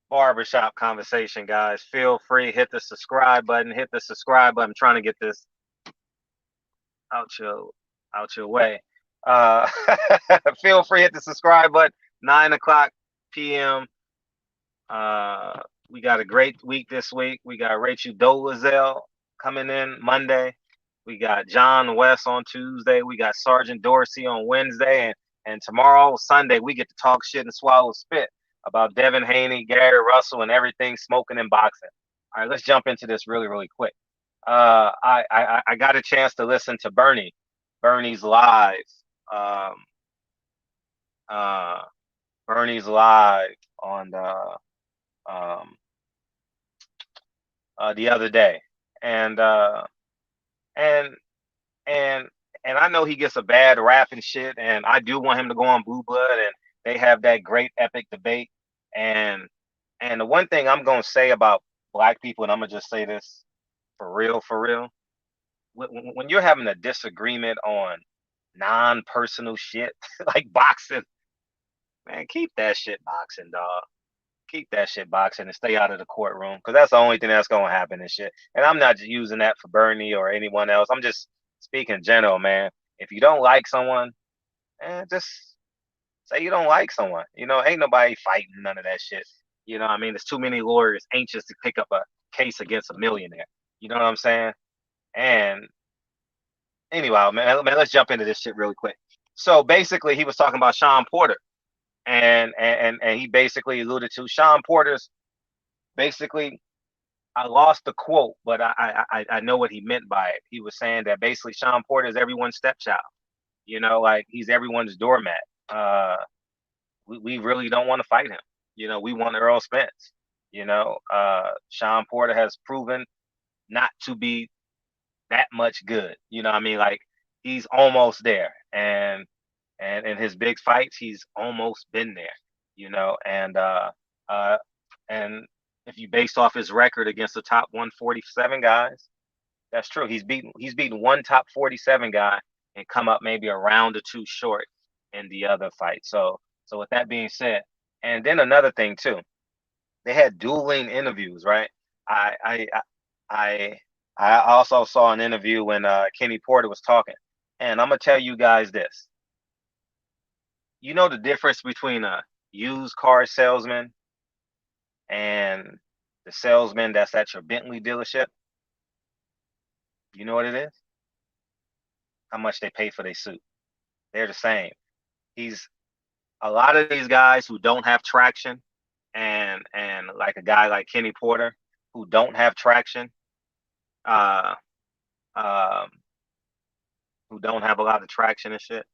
barbershop conversation, guys. Feel free, hit the subscribe button. Hit the subscribe button. I'm trying to get this out your out your way. Uh, feel free, hit the subscribe button. 9 o'clock p.m. Uh, we got a great week this week. We got Rachel Dolezal coming in Monday. We got John West on Tuesday. We got Sergeant Dorsey on Wednesday, and tomorrow Sunday we get to talk shit and swallow spit about Devin Haney, Gary Russell, and everything smoking and boxing. All right, let's jump into this really quick. I got a chance to listen to Bernie's live, um, uh, Bernie's live on um, the other day, and and and and I know he gets a bad rap and shit, and I do want him to go on Blue Blood, and they have that great epic debate, and and the one thing I'm gonna say about black people, and I'm gonna just say this for real, when you're having a disagreement on non-personal shit like boxing, man, keep that shit boxing, dog. Keep that shit boxing and stay out of the courtroom because that's the only thing that's gonna happen and shit. And I'm not just using that for Bernie or anyone else. I'm just speaking general, man. If you don't like someone, just say you don't like someone. Ain't nobody fighting none of that shit. I mean, there's too many lawyers anxious to pick up a case against a millionaire. You know what I'm saying? And anyway, man, let's jump into this shit really quick. So basically, he was talking about Shawn Porter, and he basically alluded to Shawn Porter's basically. I lost the quote, but I know what he meant by it. He was saying that basically Shawn Porter is everyone's stepchild. Like he's everyone's doormat. We really don't want to fight him. We want Earl Spence. Shawn Porter has proven not to be that much good. I mean? Like he's almost there, and in his big fights, he's almost been there. Uh, and if you based off his record against the top 147 guys, that's true. He's beaten one top 47 guy and come up maybe a round or two short in the other fight. So with that being said, and then another thing too, they had dueling interviews, right? I I I I also saw an interview when Kenny Porter was talking, and I'm gonna tell you guys this. You know the difference between a used car salesman and the salesman that's at your Bentley dealership? You know what it is? How much they pay for their suit. They're the same. He's a lot of these guys who don't have traction, and like a guy like Kenny Porter who don't have traction, uh, um, who don't have a lot of traction and shit.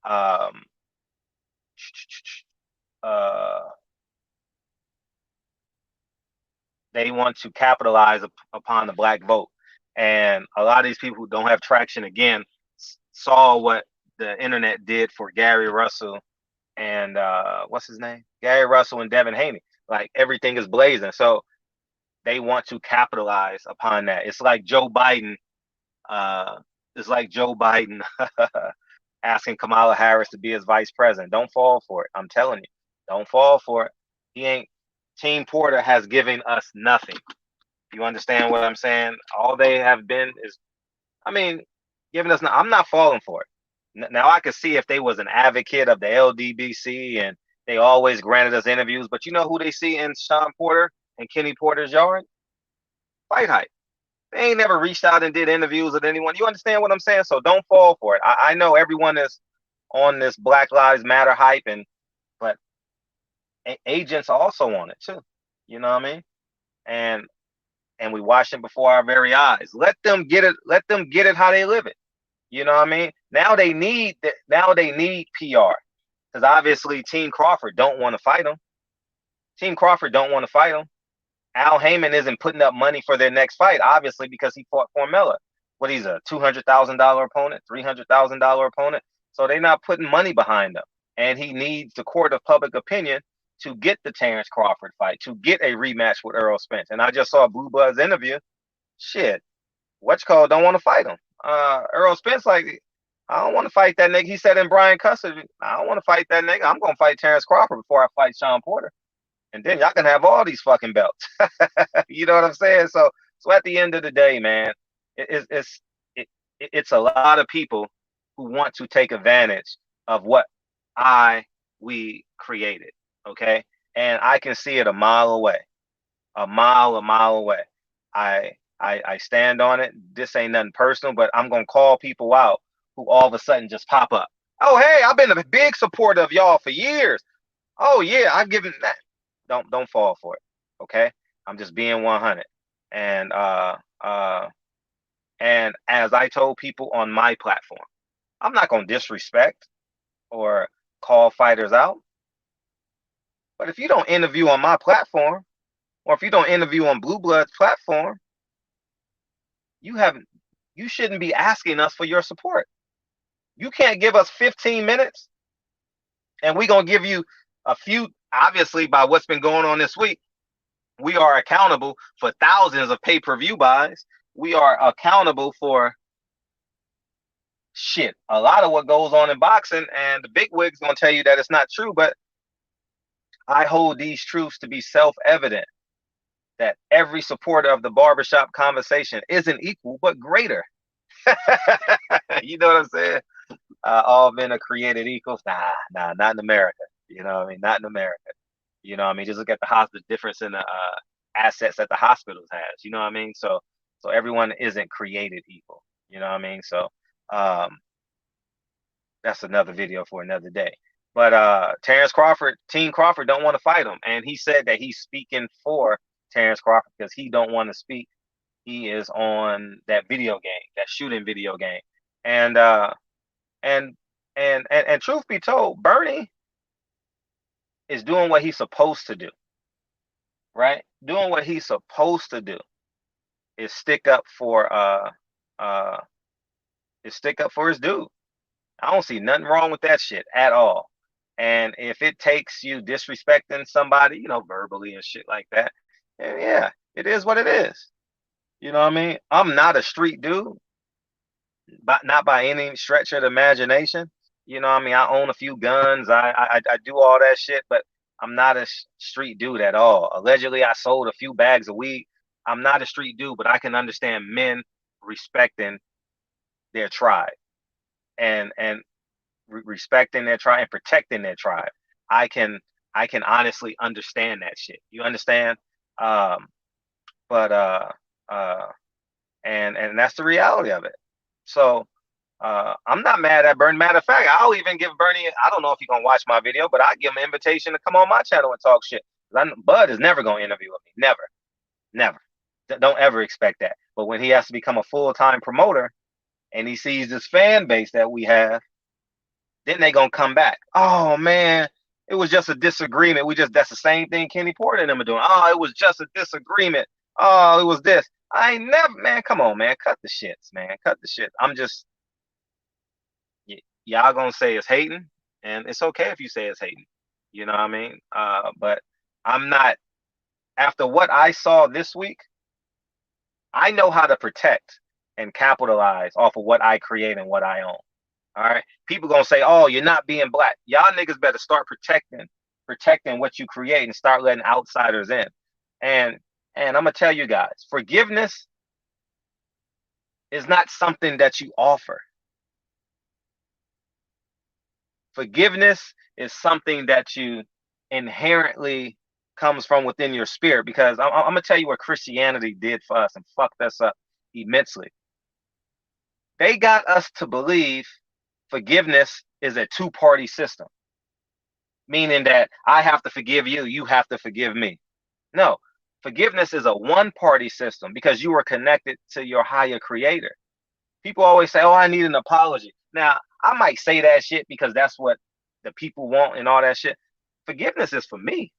Um, uh, they want to capitalize upon the black vote, and a lot of these people who don't have traction again saw what the internet did for Gary Russell and what's his name? Gary Russell and Devin Haney. Like everything is blazing. So they want to capitalize upon that. It's like Joe Biden. Uh, it's like Joe Biden asking Kamala Harris to be his vice president. Don't fall for it. I'm telling you, don't fall for it. He ain't. Team Porter has given us nothing. You understand what I'm saying? All they have been is, I mean, giving us. I'm not falling for it. Now I could see if they was an advocate of the LDBC and they always granted us interviews, but you know who they see in Shawn Porter and Kenny Porter's yard? Fight hype. They ain't never reached out and did interviews with anyone. You understand what I'm saying? So don't fall for it. I know everyone is on this Black Lives Matter hype, but agents also on it too. You know what I mean? And and we watch it before our very eyes. Let them get it. Let them get it how they live it. You know what I mean? Now they need that. Now they need PR because obviously Team Crawford don't want to fight him. Team Crawford don't want to fight him. Al Heyman isn't putting up money for their next fight, obviously, because he fought Formella. What, he's a $200,000 opponent, $300,000 opponent. So they're not putting money behind him. And he needs the court of public opinion to get the Terrence Crawford fight, to get a rematch with Earl Spence. And I just saw Blue Bud's interview. Shit, what's called don't want to fight him. Earl Spence, like, I don't want to fight that nigga. He said in Brian Custer, I don't want to fight that nigga. I'm gonna fight Terrence Crawford before I fight Shawn Porter. and then y'all can have all these fucking belts. You know what I'm saying? So at the end of the day, man, it's it, it's a lot of people who want to take advantage of what I we created. Okay, and I can see it a mile away, a mile away. I stand on it. This ain't nothing personal, but I'm gonna call people out who all of a sudden just pop up. Oh, hey, I've been a big supporter of y'all for years. Oh yeah, I've given that. Don't fall for it. Okay, I'm just being 100. And uh, and as I told people on my platform, I'm not gonna disrespect or call fighters out. But if you don't interview on my platform, or if you don't interview on Blue Blood's platform, you haven't. You shouldn't be asking us for your support. You can't give us 15 minutes, and we're gonna give you a few. Obviously, by what's been going on this week, we are accountable for thousands of pay-per-view buys. We are accountable for shit. A lot of what goes on in boxing, and the big wigs gonna tell you that it's not true, but I hold these truths to be self-evident that every supporter of the barbershop conversation isn't equal, but greater. You know what I'm saying? All men are created equal. Nah, not in America. You know what I mean? Not in America. You know what I mean? Just look at the hospital difference in the assets that the hospitals has. You know what I mean? So everyone isn't created equal. You know what I mean? So um, that's another video for another day. But Terrence Crawford, Team Crawford don't want to fight him, and he said that he's speaking for Terrence Crawford because he don't want to speak. He is on that video game, that shooting video game, and and and truth be told, Bernie is doing what he's supposed to do, right? Doing what he's supposed to do is uh stick up for his dude. I don't see nothing wrong with that shit at all. And if it takes you disrespecting somebody, verbally and shit like that, yeah, it is what it is. You know what I mean? I'm not a street dude, but not by any stretch of the imagination. You know what I mean? I own a few guns. I do all that shit, but I'm not a street dude at all. Allegedly, I sold a few bags of weed. I'm not a street dude, but I can understand men respecting their tribe and respecting their tribe and protecting their tribe. I can I can honestly understand that shit. You understand? Um, but uh, and that's the reality of it. So I'm not mad at Bernie. Matter of fact, I'll even give Bernie. I don't know if he's gonna watch my video, but I give him an invitation to come on my channel and talk shit. Bud is never gonna interview with me. Never, never. Don't ever expect that. But when he has to become a full-time promoter and he sees this fan base that we have, then they gonna come back. Oh man, it was just a disagreement. That's the same thing Kenny Porter and them are doing. Oh, it was just a disagreement. Oh, it was this. I ain't never, man. Come on, man. Cut the shits, man. Cut the shit. I'm just y'all gonna say it's hating, and it's okay if you say it's hating. You know what I mean? But I'm not. After what I saw this week, I know how to protect and capitalize off of what I create and what I own. All right. People gonna say, "Oh, you're not being black." Y'all niggas better start protecting what you create and start letting outsiders in. And and I'm gonna tell you guys, forgiveness is not something that you offer. Forgiveness is something that you inherently comes from within your spirit. Because I'm gonna tell you what Christianity did for us and fucked us up immensely. They got us to believe forgiveness is a two-party system, meaning that I have to forgive you, you have to forgive me. No, forgiveness is a one-party system because you are connected to your higher creator. People always say, "Oh, I need an apology." Now, I might say that shit because that's what the people want and all that shit. Forgiveness is for me.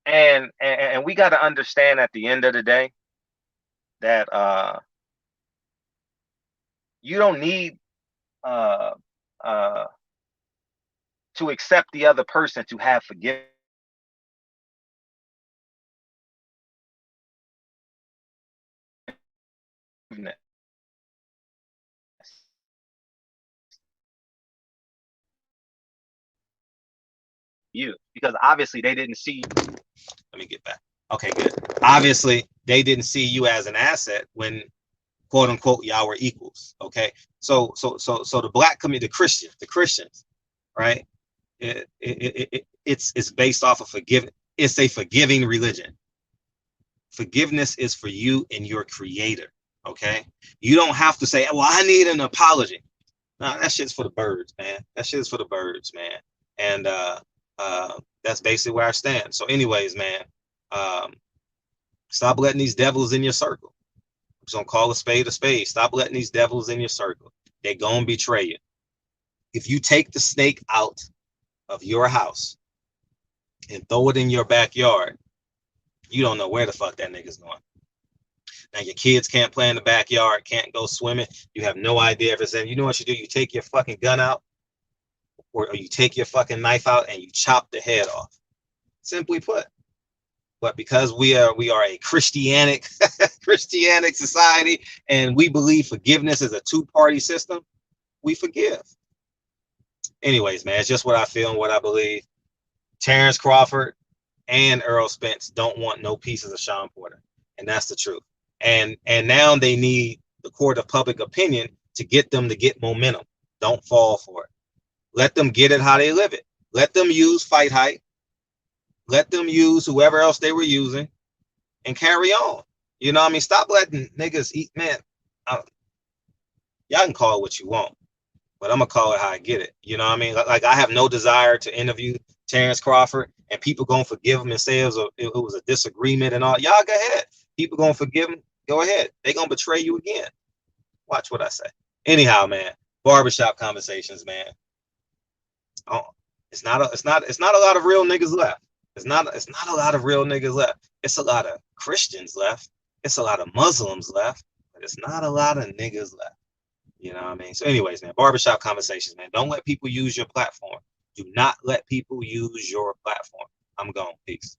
And we got to understand at the end of the day that you don't need uh uh to accept the other person to have forgiveness. You because obviously they didn't see. Let me get back. Okay, good. Obviously, they didn't see you as an asset when, quote unquote, y'all were equals. Okay, so the black community, the Christians, right? It's based off of forgiving. It's a forgiving religion. Forgiveness is for you and your creator. Okay, you don't have to say, "Well, I need an apology." No, that shit's for the birds, man. That shit's for the birds, man. And that's basically where I stand. So, anyways, man, um, stop letting these devils in your circle. I'm just gonna call a spade a spade. Stop letting these devils in your circle. They're gonna betray you. If you take the snake out of your house and throw it in your backyard, you don't know where the fuck that nigga's going. Now your kids can't play in the backyard, can't go swimming. You have no idea if it's in. You know what you do? You take your fucking gun out, or you take your fucking knife out and you chop the head off. Simply put. But because we are a Christianic society, and we believe forgiveness is a two-party system, we forgive. Anyways, man, it's just what I feel and what I believe. Terrence Crawford and Earl Spence don't want no pieces of Shawn Porter, and that's the truth. And now they need the court of public opinion to get them to get momentum. Don't fall for it. Let them get it how they live it. Let them use Fight Hype. Let them use whoever else they were using and carry on. You know what I mean? Stop letting niggas eat, man. Y'all can call it what you want, but I'm going to call it how I get it. You know what I mean? Like I have no desire to interview Terrence Crawford, and people going to forgive him and say it was a disagreement and all. Y'all go ahead. People going to forgive him. Go ahead. They going to betray you again. Watch what I say. Anyhow, man, barbershop conversations, man. Oh, it's not a lot of real niggas left. It's not a lot of real niggas left. It's a lot of Christians left. It's a lot of Muslims left, but it's not a lot of niggas left. You know what I mean? So anyways, man, barbershop conversations, man. Don't let people use your platform. Do not let people use your platform. I'm gone. Peace.